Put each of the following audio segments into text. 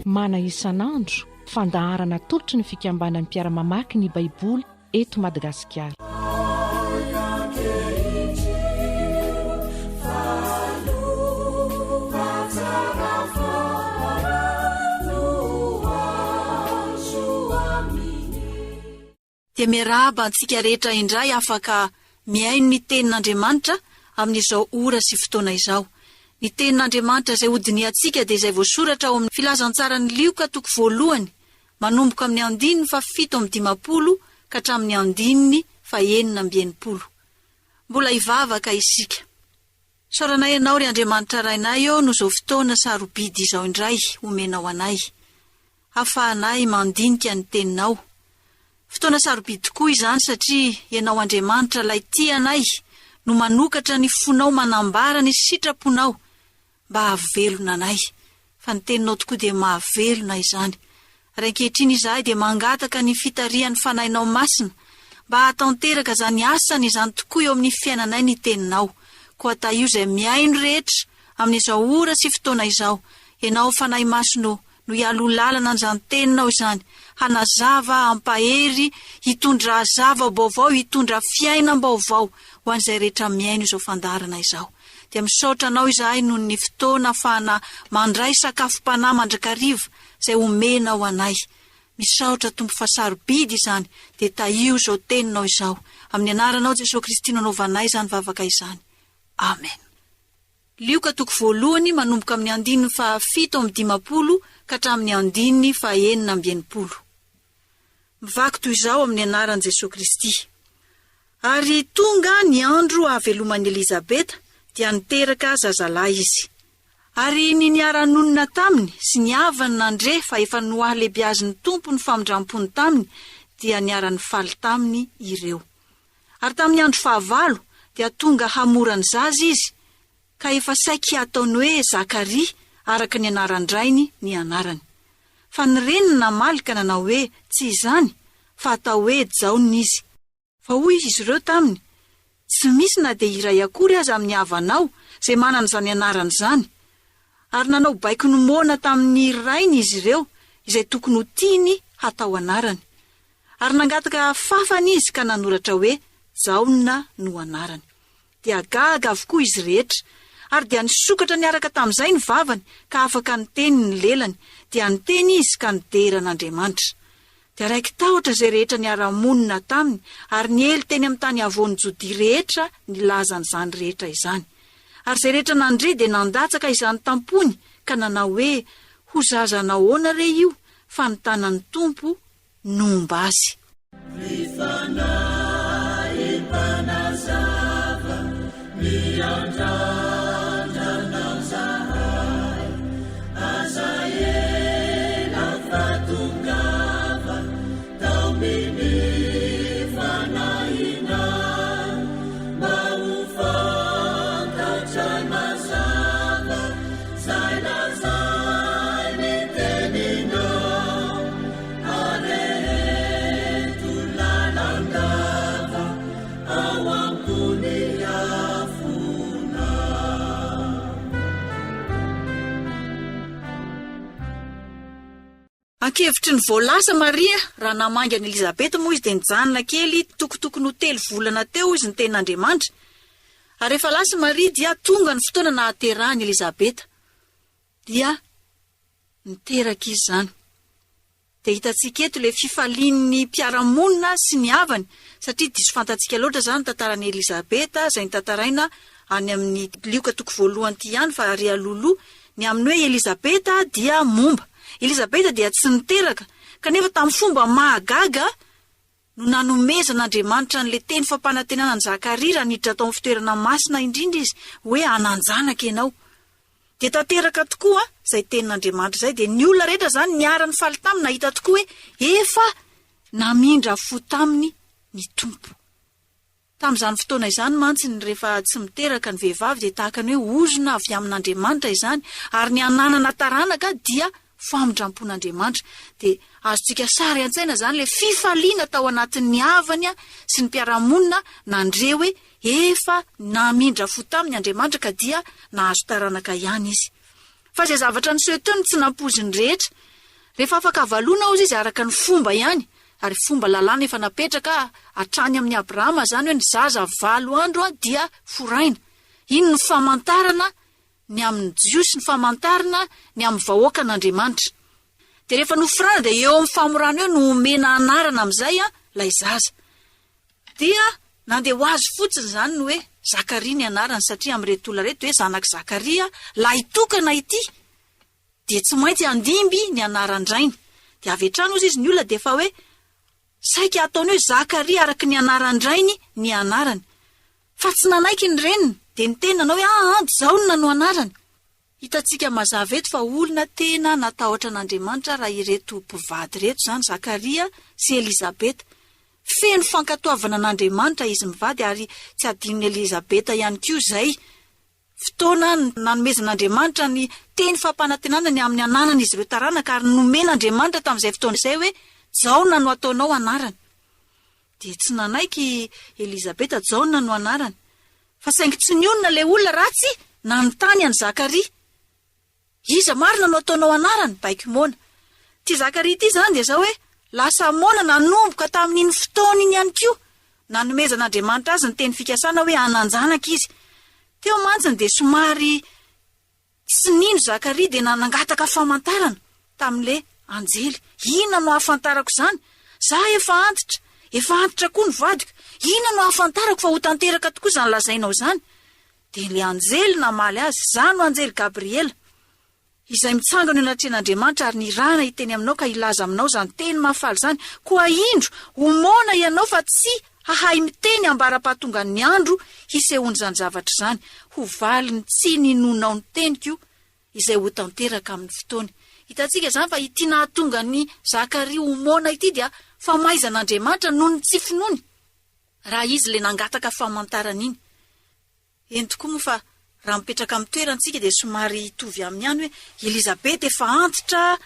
Mana isan'andro fandaharana tolotry ny fikambanan'ny mpiara-mamaky ny baiboly eto Madagasikara. Dia miarahaba antsika rehetra indray afaka miaino ny tenin'Andriamanitra amin'izao ora sy fotoana izao. Ny tenin'Andriamanitra izay hodiny antsika dia izay voasoratra ao amin'ny filazantsarany Lioka 1 manomboka amin'ny 7:50 ka hatramin'ny 9:90. Mbola hivavaka isika. Soranay ianao ry Andriamanitra rainay eo no izao fotoana sarobidy izao indray omenao anay. Hafahanay mandinika ny teninao. Fotoana sarobidy tokoa izany satria ianao Andriamanitra ilay tia anay no manokatra ny fonao manambara ny sitraponao mba hahavelona anay. Fa ny teninao tokoa dia mahavelona izany. Rankehitriny izahay dia mangataka ny fitarian'ny fanahinao masina mba hatanteraka izany asany izany tokoa eo amin'ny fiainanay ny teninao. Koa taio izay miaino rehetra amin'izao ora sy fotoana izao. Ianao fanahy masino no hialolalana an'izany teninao izany. Hanazava, hampahery, hitondra zava-baovao, hitondra fiainam-baovao ho an'izay rehetra miaino izao fandaharana izao. Dia misaotra anao izahay noho ny fotoana ahafahana mandray sakafom-panahy mandrakariva izay omena ho anay. Misaotra Tompo fa sarobidy izany dia taio izao teninao izao. Amin'ny anaranao Jesosy Kristy no anaovanay izany vavaka izany. Amen. Lioka 1 manomboka amin'ny 7:50 ka hatramin'ny 9:90. Mivaky toy izao amin'ny anaran'i Jesosy Kristy. Ary tonga ny andro hahaveloman'i Elizabeta dia niteraka zazalahy izy. Ary ny niara-nonina taminy sy ny havany nandre fa efa noahy lehibe azy ny tompo ny famindram-pony taminy dia niara-ny faly taminy ireo. Ary tamin'ny andro 9 dia tonga hamorany zaza izy ka efa saiky ataony hoe Zakaria araka ny anaran-drainy ny anarany. Fa ny reniny namalika nanao hoe tsy izany fa atao hoe Jaona izy. Fa hoy izy ireo taminy, tsy misy na dia iray akory aza amin'ny havanao izay manana izany anarana izany. Ary nanao baiko nomoana tamin'ny rainy izy ireo izay tokony ho tiany hatao anarany. Ary nangataka fafany izy ka nanoratra hoe Jaona no anarany. Dia gaga avokoa izy rehetra. Ary dia nisokatra niaraka tamin'izay ny vavany ka afaka niteny ny lelany. Dia niteny izy ka nideran'Andriamanitra. Dia raiky tahotra izay rehetra niara-monina taminy ary niely teny amin'ny tany avoan'ny Jodia rehetra nilazan'izany rehetra izany. Ary izay rehetra nandre dia nandatsaka izany tampony ka nanao hoe ho zaza nahoana re io fa ny tanan'ny Tompo nomba azy. Ankevitry ny voalasa Maria, raha namangy an'i Elizabeta moa izy dia nijanona kely tokotokony ho 3 volana teo izy ny tenin'Andriamanitra. Ary rehefa lasa Maria dia tonga ny fotoana nahaterahan'i Elizabeta. Dia niteraka izy izany. Dia hitantsika eto ilay fifalian'ny mpiara-monina sy ny havany, satria diso fantatsika loatra izany tantaran'i Elizabeta izay nitantaraina any amin'ny Lioka 1 ihany fa ary alolo ny amin'ny hoe Elizabeta dia momba. Elizabeta dia tsy niteraka, kanefa tamin'ny fomba mahagaga no nanomezan'Andriamanitra n'ilay teny fampanantenana ny Zakaria raha niditra tao amin'ny fitoerana masina indrindra izy hoe hananjanaka ianao. Dia tanteraka tokoa izay tenin'Andriamanitra izay dia ny olona rehetra izany niara-ny faly taminy nahita tokoa hoe efa namindra fo taminy ny Tompo. Tamin'izany fotoana izany mantsiny rehefa tsy miteraka ny vehivavy dia tahaka ny hoe ozona avy amin'Andriamanitra izany, ary ny ananana taranaka dia famindrampon'Andriamanitra. Dia azontsika sary an-tsaina izany le fifaliana tao anatin'ny havany sy ny mpiaramonina nandre hoe efa namindra fo tamin'ny Andriamanitra ka dia nahazo taranaka ihany izy. Fa izay zavatra niseho teo ny tsy nampoziny rehetra. Rehefa afaka valona ozy izy araka ny fomba ihany, ary fomba lalàna efa napetraka hatrany amin'ny Abrahama zany hoe ny zaza 7 andro dia foraina. Iny ny famantarana ny amin'ny jiosy, ny famantarana ny amin'ny vahoaka n'Andriamanitra. Dia rehefa noforana dia eo amin'ny famorana eo no omena anarana amin'izay lay zaza. Dia nandeha ho azy fotsiny izany no hoe Zakaria ny anarany, satria amin'ireto olona reto hoe zanak' Zakaria lay tokana ity, dia tsy maintsy andimby ny anaran-drainy. Dia avy hatrany ozy izy ny olona dia efa hoe saika ataony hoe Zakaria araka ny anaran-drainy ny anarany. Fa tsy nanaiky ny reniny, dia ny tenanao hoe Jaona no anarany. Hitantsika mazava eto fa olona tena natahotra an'Andriamanitra raha ireto mpivady reto zany, Zakaria sy Elizabeta. Feno fankatoavana an'Andriamanitra izy mivady, ary tsy adin'ny Elizabeta ihany koa izay fotoana nanomezan'Andriamanitra ny teny fampanantenana ny amin'ny ananana izy ireo taranaka, ary nomen'Andriamanitra tamin'izay fotoana izay hoe Jaona no ataonao anarany. Dia tsy nanaiky Elizabeta Jaona no anarany. Fa saingy tsy nionina le olona ratsy nanontany an'i Zakaria. Iza marina no ataonao anarany? Baiko moana. Ty Zakaria ity zany dia zao hoe lasa moana nanomboka tamin'iny fotoana iny ihany koa. Nanomezan'Andriamanitra azy ny teny fikasana hoe hananjanaka izy. Teo mantsiny dia somary tsy nino Zakaria dia nangataka famantarana tamin'le anjely. Ina no hafantarako izany? Za efa antitra koa ny vadiko. Ina no hafantarako fa ho tanteraka tokoa izany lazainao izany? Dia le anjely namaly azy, za no anjely Gabriela, izay mitsangana eo anatrehan'Andriamanitra ary nirana hiteny aminao ka ilaza aminao izany teny mahafaly izany. Koa indro homona ianao fa tsy hahay miteny ambara-pahatonga ny andro hisehoany izany zavatra izany. Ho valiny tsy ninonao ny teniko izay ho tanteraka amin'ny fotoany. Hitantsika izany fa ity nahatonga ny Zakaria homona ity dia famaizan'Andriamanitra noho ny tsy finoany, raha izy le nangataka famantarana iny. Eny tokoa moa fa raha mipetraka amin'ny toerantsika dia somary hitovy amin'ny ihany hoe Elizabeta efa antitra,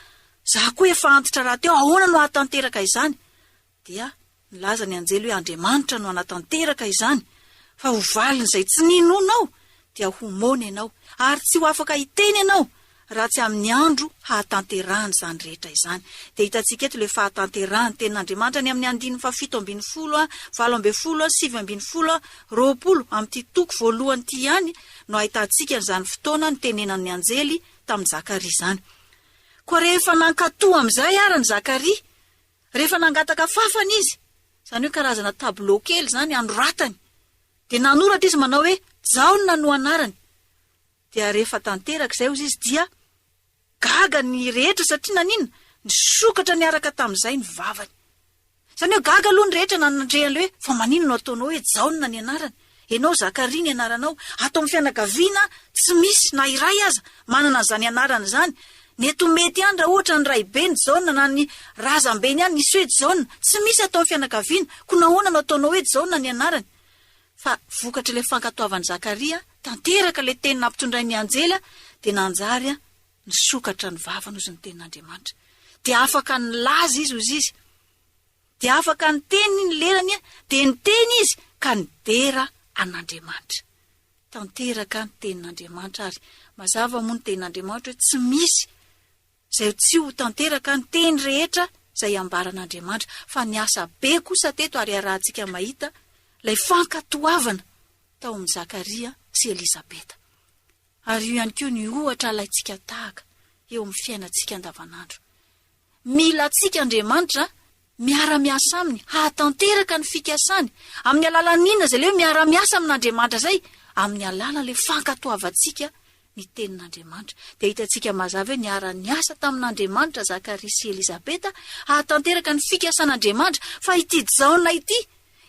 za koa efa antitra raha teo, ahoana no hatanteraka izany? Dia nilaza ny anjely hoe Andriamanitra no hanatanteraka izany. Fa ho valiny izay tsy ninonao dia homona ianao, ary tsy ho afaka hiteny ianao raha tsy amin'ny andro hahatanterahany izany rehetra izany. Dia hitantsika eto le fahatanterahany tenin'Andriamanitra ny amin'ny 7:20, 7:10, 7:20, 20 amin'ity toko voalohany ity ihany no ahitantsika n'izany fotoana ny tenenan'ny anjely tamin'ny Zakaria izany. Koa rehefa nankatoa amin'izay ary ny Zakaria, rehefa nangataka fafana izy, izany hoe karazana tableau kely izany anoratany, dia nanoratra izy manao hoe Jaona no anarany. Dia rehefa tanteraka izay ozy izy dia gaga ny rehetra, satria nanina nisokatra niaraka tamin'izay ny vavany. Izany hoe gaga aloha ny rehetra nanandrehan'le hoe fa manino no ataonao hoe Jaona ny anarany? Enao Zakaria ny anaranao, atao amin'ny fianakaviana tsy misy na iray aza manana an'izany anarana izany. Neto mety ihany raha ohatra ny ray be ny Jaona na ny razam-beny ihany nisy hoe Jaona, tsy misy atao amin'ny fianakaviana, ko nahoana no ataonao hoe Jaona ny anarany? Fa vokatra le fankatoavan'i Zakaria, tanteraka le teny nampitondray ny anjely, dia nanjary nisokatra ny vavany ozy ny tenin'Andriamanitra. Dia afaka nilaza izy ozy izy. Dia afaka ny teny ny lerany, dia ny teny izy ka nidera an'Andriamanitra. Tanteraka ny tenin'Andriamanitra, ary mazava moa ny tenin'Andriamanitra hoe tsy misy izay tsy ho tanteraka ny teny rehetra izay ambaran'Andriamanitra. Fa ny asa be kosa teto ary arahantsika mahita ilay fankatoavana tao amin'ny Zakaria sy Elizabeta. Ary io ihany koa ny ohatra alaitsika tahaka eo amin'ny fiainantsika andavanandro. Mila antsika Andriamanitra miara-miasa aminy, hahatanteraka ny fikasany. Amin'ny alalan'inona izay leo miara-miasa amin'Andriamanitra zay? Amin'ny alalan'ilay fankatoavantsika ny tenin'Andriamanitra. Dia hitantsika mazava hoe niara-niasa tamin'Andriamanitra Zakaria sy Elizabeta hahatanteraka ny fikasan'Andriamanitra. Fa ity Jaona ity,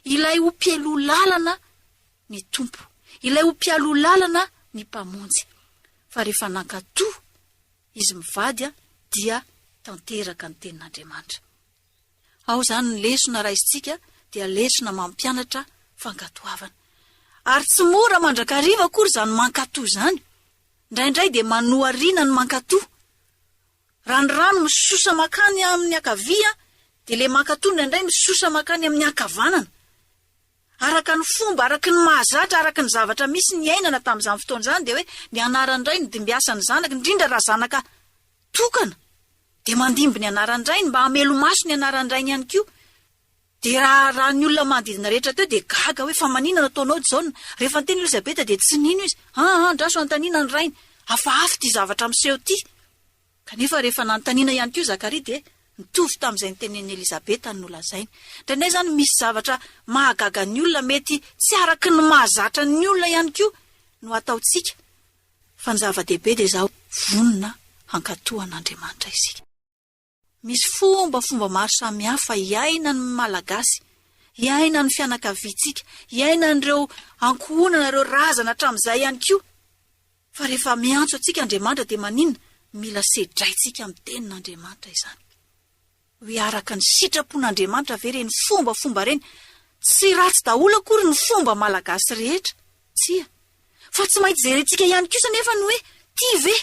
ilay ho mpialoha lalana ny tompo, ilay ho mpialoha lalana ny mpamonjy. Fa rehefa nankatoa izy mivady dia tanteraka ny tenin'Andriamanitra. Ao zany ny lesona raisitsika dia lesona mampianatra fankatoavana. Ary tsy mora mandrakariva akory izany mankatoa izany. Indraindray dia manoariana ny mankatoa. Ranorano misosa makany amin'ny ankavia, dia ilay mankatoa indraindray misosa makany amin'ny ankavanana. Araka ny fomba, araka ny mahazatra, araka ny zavatra misy ny ainana tamin'izany fotoana izany dia hoe ny anaran'iray ny dimbiasa ny zanaka, indrindra raha zanaka tokana. Dia mandimby ny anaran'iray mba hamelo maso ny anaran'iray ihany koa. Dia raha ny olona manodidina rehetra teo dia gaga hoe fa manina nataonao izao. Rehefa ny teny Elizabeta dia tsy nino izy. Andraso antaniana ny rainy. Hafahafa ty zavatra miseho ty. Kanefa rehefa nanontaniana ihany koa Zakaria dia nitovy tamin'izay nytenen'i Elizabeta no lazainy. Indray izany misy zavatra mahagaga ny olona, mety tsy araky ny mahazatra ny olona ihany koa no ataontsika. Fa ny zava-dehibe dia izao, vonona hankatoan'Andriamanitra isika. Misy fomba maro samihafa iaina ny malagasy, iaina ny fianakaviantsika, iaina n'ireo ankohonana, ireo razana hatramin'izay ihany koa. Fa rehefa miantso antsika Andriamanitra dia maninona? Mila sedraitsika amin'ny tenin'Andriamanitra izany. Hoe araka ny sitrapon'Andriamanitra ve reny fomba reny? Tsy ratsy daholo akory ny fomba malagasy rehetra. Tsia. Fa tsy maintsy jerentsika ihany kosa nefa ny hoe ty ve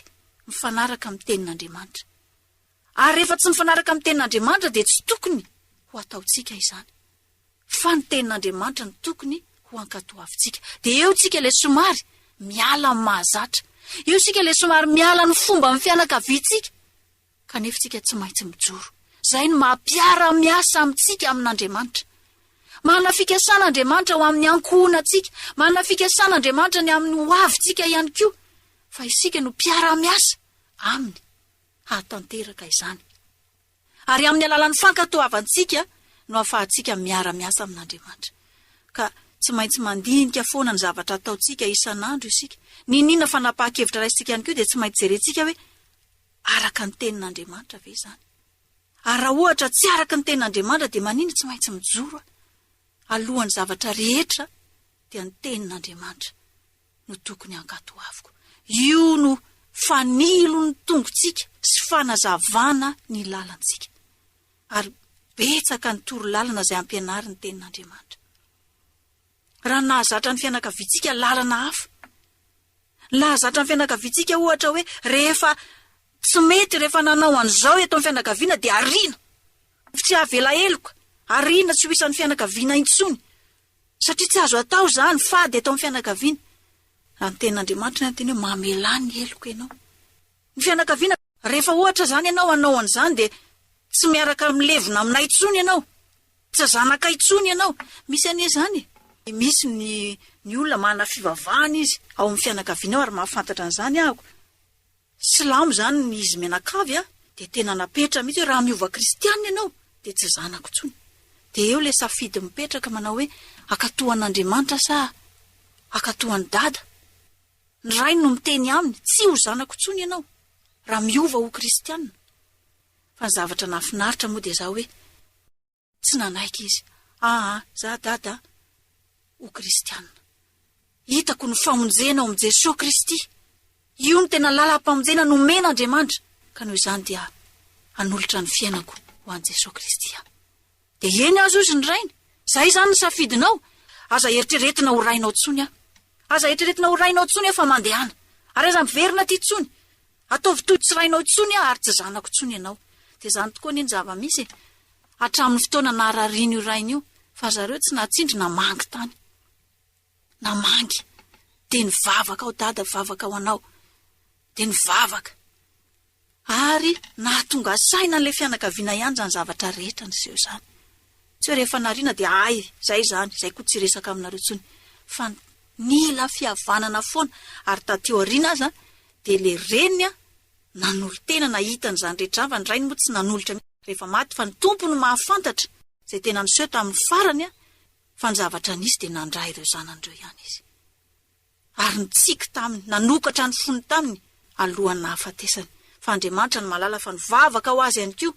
mifanaraka amin'ny tenin'Andriamanitra. Ary rehefa tsy mifanaraka amin'ny tenin'Andriamanitra dia tsy tokony ho ataontsika izany. Fa ny tenin'Andriamanitra ny tokony ho ankatoavintsika. Dia eo tsika ilay somary miala amin'ny mahazatra. Eo tsika ilay somary miala ny fomba amin'ny fianakaviantsika. Kanefa tsika tsy maintsy mijoro. Izay no mampiara miasa amintsika amin'Andriamanitra. Manana fikasan'Andriamanitra ho amin'ny ankohonantsika. Manana fikasan'Andriamanitra ny amin'ny ho avintsika ihany koa. Fa isika no mpiara miasa aminy. Hatanteraka izany. Ary amin'ny alalan'ny fankatoavantsika no ahafahantsika miara-miasa amin'Andriamanitra. Ka tsy maintsy mandinika foana ny zavatra ataontsika isan'andro isika. Ninona fanapahakevitra raisitsika ihany koa dia tsy maintsy jerentsika hoe araka ny tenin'Andriamanitra ve izany. Ary raha ohatra tsy araka ny tenin'Andriamanitra dia manina tsy maintsy mijoro alohan'ny zavatra rehetra dia ny tenin'Andriamanitra no tokony hankatoaviko. Io no fanilo ny tongotsika sy fanazavana ny lalantsika. Ary betsaka ny toro lalana izay ampianary ny tenin'Andriamanitra. Raha nahazatra ny fianakaviantsika lalana hafa. Nahazatra ny fianakaviantsika ohatra hoe rehefa tsy mety, rehefa nanao an'izao eto amin'ny fianakaviana dia ariana. Tsy havela eloka. Ariana tsy ho isan'ny fianakaviana intsony. Satria tsy azo atao izany fady eto amin'ny fianakaviana. Raha ny tenin'Andriamanitra ny teny hoe mamelany eloka ianao. Ny fianakaviana rehefa ohatra izany ianao anao an'izany dia tsy miaraka milevona aminay intsony ianao. Tsy zanaka intsony ianao. Misy an'izany. Misy ny olona manana fivavahana izy ao amin'ny fianakaviana ao ary mahafantatra an'izany ahako. Silamo izany ny izy menakavy dia tena napetra mihitsy hoe raha miova kristianina ianao dia tsy zanako intsony. Dia eo ilay safidy mipetraka manao hoe akatoan'Andriamanitra sa akatoan'ny dada. Ny ray no miteny aminy tsy ho zanako intsony ianao raha miova ho kristianina. Fa ny zavatra nafinaritra moa dia izao hoe tsy nanaiky izy. Za dada ho kristianina. Hitako ny famonjena ao amin'ny Jesosy Kristy. Io no tena lalam-pamonjena nomen'Andriamanitra. Ka noho izany dia hanolotra ny fiainako ho an'i Jesosy Kristy. Dia eny azo izy ny rainy. Izay izany ny safidinao. Aza eritreretina ho rainao tsony aho. Aza eritreretina ho rainao tsony aho fa mandehana. Ary aza miverina ty tsony. Ataovy toy tsy rainao tsony aho ary tsy zanako tsony ianao. Dia izany tokoa ny zava-misy. Hatramin'ny fotoana narariany io rainy io. Fa zareo tsy natsindry namangy tany. Namangy. Dia nivavaka ao dada, vavaka ao anao. Dia nivavaka. Ary nahatonga saina n'ilay fianakaviana ihany zany zavatra rehetra ny seho izany. Tsy hoe rehefa nariana dia izay izany, izay koa tsy resaka aminareo tsony. Fa nila fihavanana foana. Ary tateo ariana aza dia ilay reniny nanolo tena nahita n'izany rehetra avy. Ny rainy moa tsy nanolotra rehefa maty fa ny tompo no mahafantatra izay tena niseho tamin'ny farany fa ny zavatra nisy dia nandray ireo zanandreo ihany izy. Ary nitsiky taminy, nanokatra ny fony taminy alohan'ny nahafatesany. Fa Andriamanitra ny malala fa nivavaka ho azy ihany koa.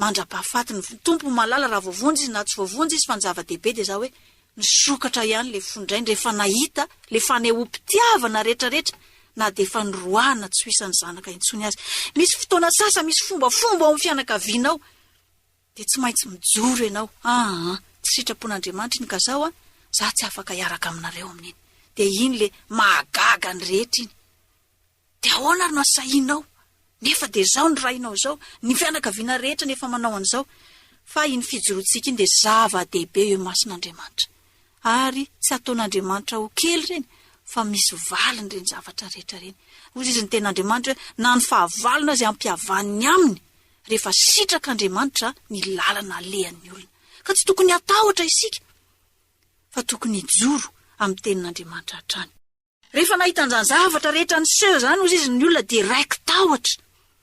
Mandra-pahafatiny ny tompo malala raha voavonjy izy na tsy voavonjy izy fa ny zava-dehibe dia izao hoe nisokatra ihany ilay fondrainy rehefa nahita ilay fanehoam-pitiavana rehetrarehetra na dia efa niroahana tsy ho isan'ny zanaka intsony azy. Misy fotoana sasa, misy fombafomba ao amin'ny fianakavianao dia tsy maintsy mijoro ianao. Tsy sitrapon'Andriamanitra iny ka zao za tsy afaka hiaraka aminareo amin'iny. De iny le mahagaga ny rehetra iny. De ahoana ary no asahinao? Nefa de zao ny rainao zao, ny fianakaviana rehetra nefa manao an'izao. Fa iny fijorotsika iny de zava-dehibe eo mason'Andriamanitra. Ary tsy ataon'Andriamanitra ho kely reny, fa misy valiny reny zavatra rehetra reny. Hoy izy ny ten'Andriamanitra, na ny fahavalona izay ampihavaniny aminy, rehefa sitrak'Andriamanitra ny lalana alehan'ny olona. Ka tsy tokony hatahotra isika, fa tokony hijoro amin'ny tenin'Andriamanitra hatrany. Rehefa nahita an'izany zavatra rehetra niseho zany, hoy izy ny olona de raiky tahotra.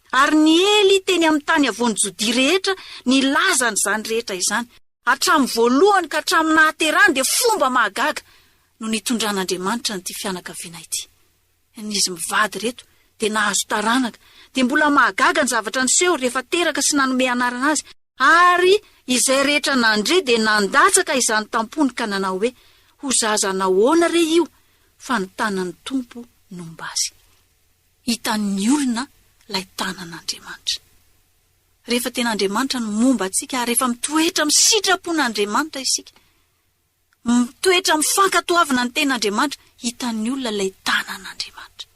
Ary ny Eli teny amin'ny tany avoan'ny Jodia rehetra nilazany izany rehetra izany. Hatramin'ny voalohany ka hatramin'ny nahaterahany de fomba mahagaga no nitondran'Andriamanitra ny ty fianakaviana ity. Izy mivady reto de nahazo taranaka, de mbola mahagaga ny zavatra niseho rehefa teraka sy nanome anarana azy. Ary izay rehetra nandre de nandatsaka izany tampony ka nanao hoe, ho zaza nahoana re io, fa ny tanan'ny Tompo nomba azy. Hitan'ny olona lay tanan'Andriamanitra. Rehefa ten'Andriamanitra no momba antsika, rehefa mitoetra misitrapon'Andriamanitra isika, mitoetra mifankatoavana ny ten'Andriamanitra, hitan'ny olona lay tanan'Andriamanitra.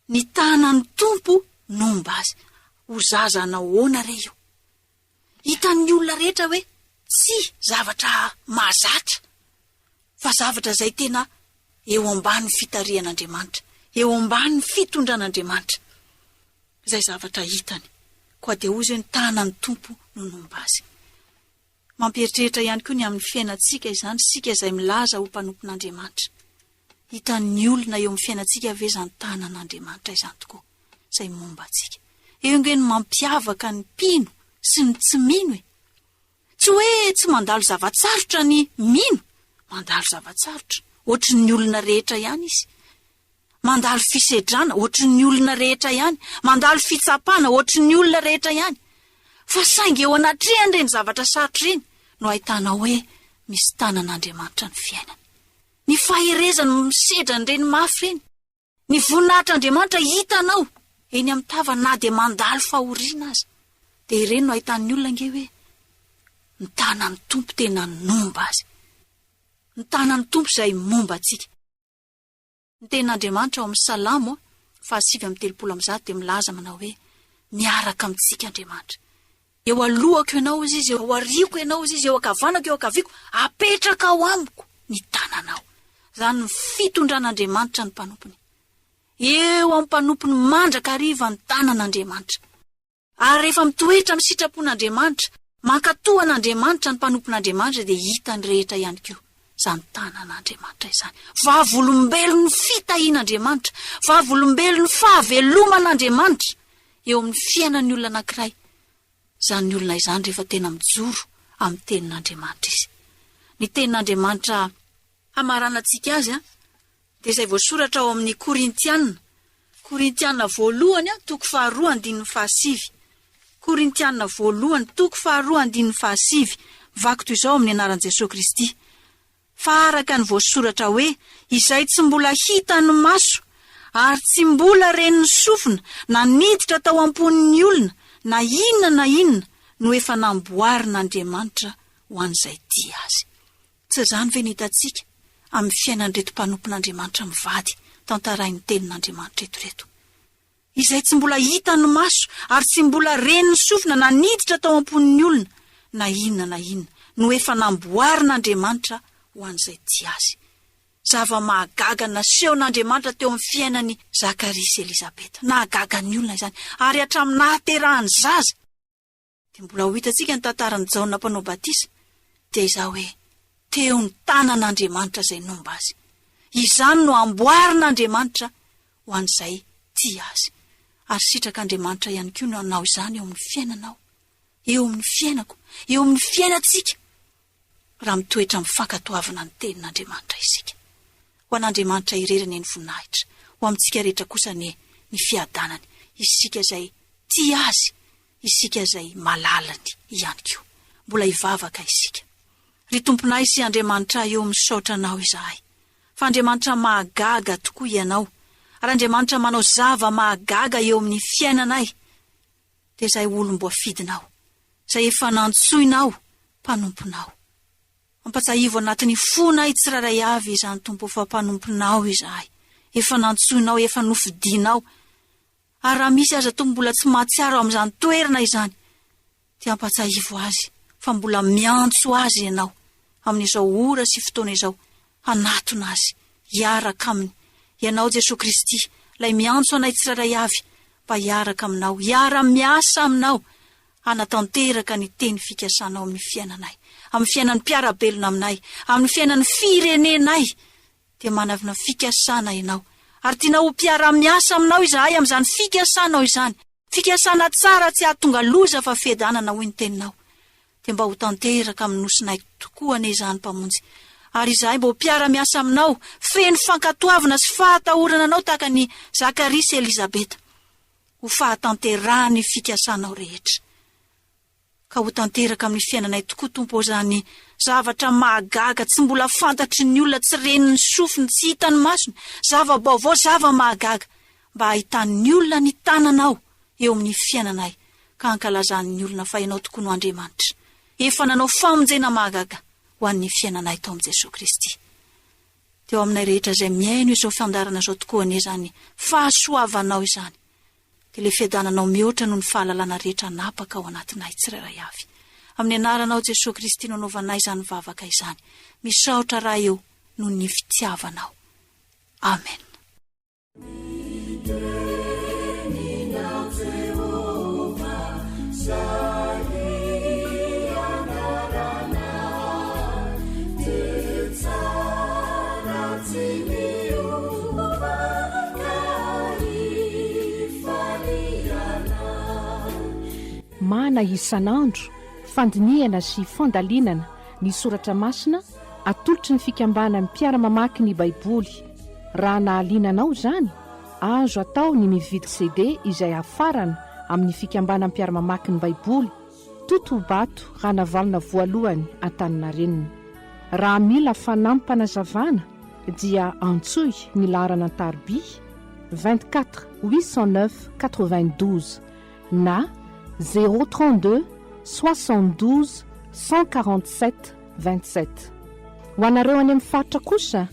Ny tanan'ny Tompo nomba azy. Ho zaza nahoana re io. Hitan'ny olona rehetra hoe tsy zavatra mahazatra, fa zavatra zay tena eo ambanin'ny fitarihan'Andriamanitra, eo ambanin'ny fitondran'Andriamanitra. Zay zavatra hitany. Koa de hozy ny tanan'ny Tompo no nomba azy. Mampieritreritra ihany koa ny amin'ny fiainantsika izany, sika izay milaza ho mpanompon'Andriamanitra. Hitan'ny olona eo amin'ny fiainantsika ve zany tanan'Andriamanitra izany tokoa, izay momba antsika. Eo nge ny mampiavaka ny mpino sy ny tsy mino e. Tsy hoe tsy mandalo zavatsarotra ny mino, mandalo zavatsarotra, ohatry ny olona rehetra ihany izy. Mandalo fisedrana, ohatry ny olona rehetra ihany. Mandalo fitsapana, ohatry ny olona rehetra ihany. Fa saingy eo anatrehany reny zavatra sarotra reny, no ahitana hoe misy tanan'Andriamanitra ny fiainany. Ny faherezany misedra reny mafy reny. Ny voninahitr'Andriamanitra hitanao eny amin'ny tava na de mandalo fahoriana azy. De ireny no ahitan'ny olona nge hoe ny tanan'ny Tompo tena nomba azy. Ny tanan'ny Tompo izay momba antsika. Ny ten'Andriamanitra ao amin'ny Salamo 5:30 de milaza manao hoe, miaraka amintsika Andriamanitra. Eo alohako ianao izy, eo ariako ianao izy, eo akavanako, eo akaviako, apetraka ao amiko ny tananao. Zany ny fitondran'Andriamanitra ny mpanompony. Eo amin'ny mpanompony mandraka hariva ny tanan'Andriamanitra. Ary rehefa mitoetra amin'ny sitrapon'Andriamanitra, mankatohan'Andriamanitra ny mpanompon'Andriamanitra, de hitany rehetra ihany koa zany tanan'Andriamanitra izany. Vavolombelon'ny fitahian'Andriamanitra, vavolombelon'ny fahaveloman'Andriamanitra eo amin'ny fiainan'ny olona anankiray. Zany olona izany rehefa tena mijoro amin'ny tenin'Andriamanitra izy. Ny tenin'Andriamanitra hamarana antsika azy de izay voasoratra ao amin'ny Korintiana 1:2:7. Korintiana 1:2:7. Vaky toy izao amin'ny anaran'i Jesosy Kristy. Fa araka ny voasoratra hoe, izay tsy mbola hita ny maso, ary tsy mbola reny ny sofina, na niditra tao amponin'ny olona, na inona no efa namboarin'Andriamanitra ho an'izay tia azy. Tsy zany ve nitatsika amin'ny fiainan'reto mpanompon'Andriamanitra mivady tantarain'ny tenin'Andriamanitra eto. Izay tsy mbola hita ny maso, ary tsy mbola reny ny sofina, na niditra tao amponin'ny olona, na inona no efa namboarin'Andriamanitra ho an'izay tia azy. Zava-mahagaga nasehon'Andriamanitra teo amin'ny fiainan'ny Zakaria sy Elizabeta. Nahagaga ny olona izany, ary hatramin'ny nahaterahany zaza. De mbola ho hitantsika ny tantaran'ny Jaona mpanao batisa, de izao hoe, teo ny tanan'Andriamanitra izay nomba azy. Izany no amboarin'Andriamanitra ho an'izay tia azy. Ary sitrak'Andriamanitra ihany koa no anao izany eo amin'ny fiainanao, eo amin'ny fiainako, eo amin'ny fiainantsika, raha mitoetra mifankatoavana ny tenin'Andriamanitra isika. Ho an'Andriamanitra irerany ny voninahitra, ho amintsika rehetra kosa ny fiadanany, isika izay tia azy, isika izay malalany ihany koa. Mbola hivavaka isika. Ry Tomponay sy Andriamanitra eo misaotra anao izahay. Fa Andriamanitra mahagaga tokoa ianao. Ary Andriamanitra manao zava mahagaga eo amin'ny fiainanay. De izay olom-boafidinao, izay efa nantsoinao, mpanomponao. ampatsahivo anatin'ny fonay tsiraray avy izany tompo efa mpanomponao izahay, efa nantsoinao, efa nofidinao. Ary raha misy aza tompo mbola tsy mahatsiaro amin'izany toerana izany, dia ampatsahivo azy fa mbola miantso azy ianao amin'izao ora sy fotoana izao, hanatona azy hiaraka aminy. Ianao Jesosy Kristy, lay miantso anay tsiraray avy mba hiaraka aminao, miasa aminao, hanatanteraka ny teny fikasanao amin'ny fiainanay, amin'ny fiainan'ny mpiarabelona aminay, amin'ny fiainan'ny firenenay. Dia manavina fikasana ianao, ary tiana ho mpiara-miasa aminao izahay amin'izany fikasanao izany, fikasana tsara tsy ahatonga loza fa fiadanana hoy ny teninao. Dia mba ho tanteraka amin'ny nosinay tokoa ane izany mpamonjy, ary izahay mba ho mpiara-miasa aminao, feno fankatoavana sy fahatahorana anao tahaka ny Zakaria sy Elizabeta, ho fahatanterahany fikasanao rehetra. Ka ho tanteraka amin'ny fiainanay tokoa tompo zany zavatra mahagaga tsy mbola fantatry ny olona, tsy reniny sofiny, tsy hitany masony, zava-baovao, zava-mahagaga, mba hahitan'ny olona ny tananao eo amin'ny fiainanay, ka hankalazan'ny olona fa ianao tokoa no Andriamanitra, efa nanao famonjena mahagaga ho an'ny fiainanay tao amin'i Jesosy Kristy. Teo aminay rehetra izay miaino izao fiandarana izao tokoa ane izany fahasoavanao izany, dia le fiadananao mihoatra noho ny fahalalana rehetra napaka ao anatinay tsirairay avy. Amin'ny anaranao Jesosy Kristy no anaovanay izany vavaka izany, misaotra raha eo noho ny fitiavanao. Amen. Mana isan'andro fandiniana sy fandalinana ny soratra masina, atolotry ny fikambana amin'ny mpiara-mamaky ny baiboly. Raha nahalinanao izany, azo atao ny mividy CD izay hafarana amin'ny fikambana amin'ny mpiara-mamaky ny baiboly, Totobato Ranavalona voalohany Antaninarenina. Raha mila fanampanazavana dia antsoy ny laharana tarby 24 809 92 na 032 72 147 27. Ho anareo any amin'ny faritra kosa,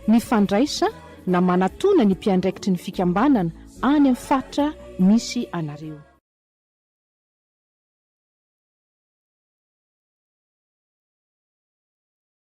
ny fandraisa na manatona ny mpiandraikitry ny fikambanana any amin'ny faritra misy anareo.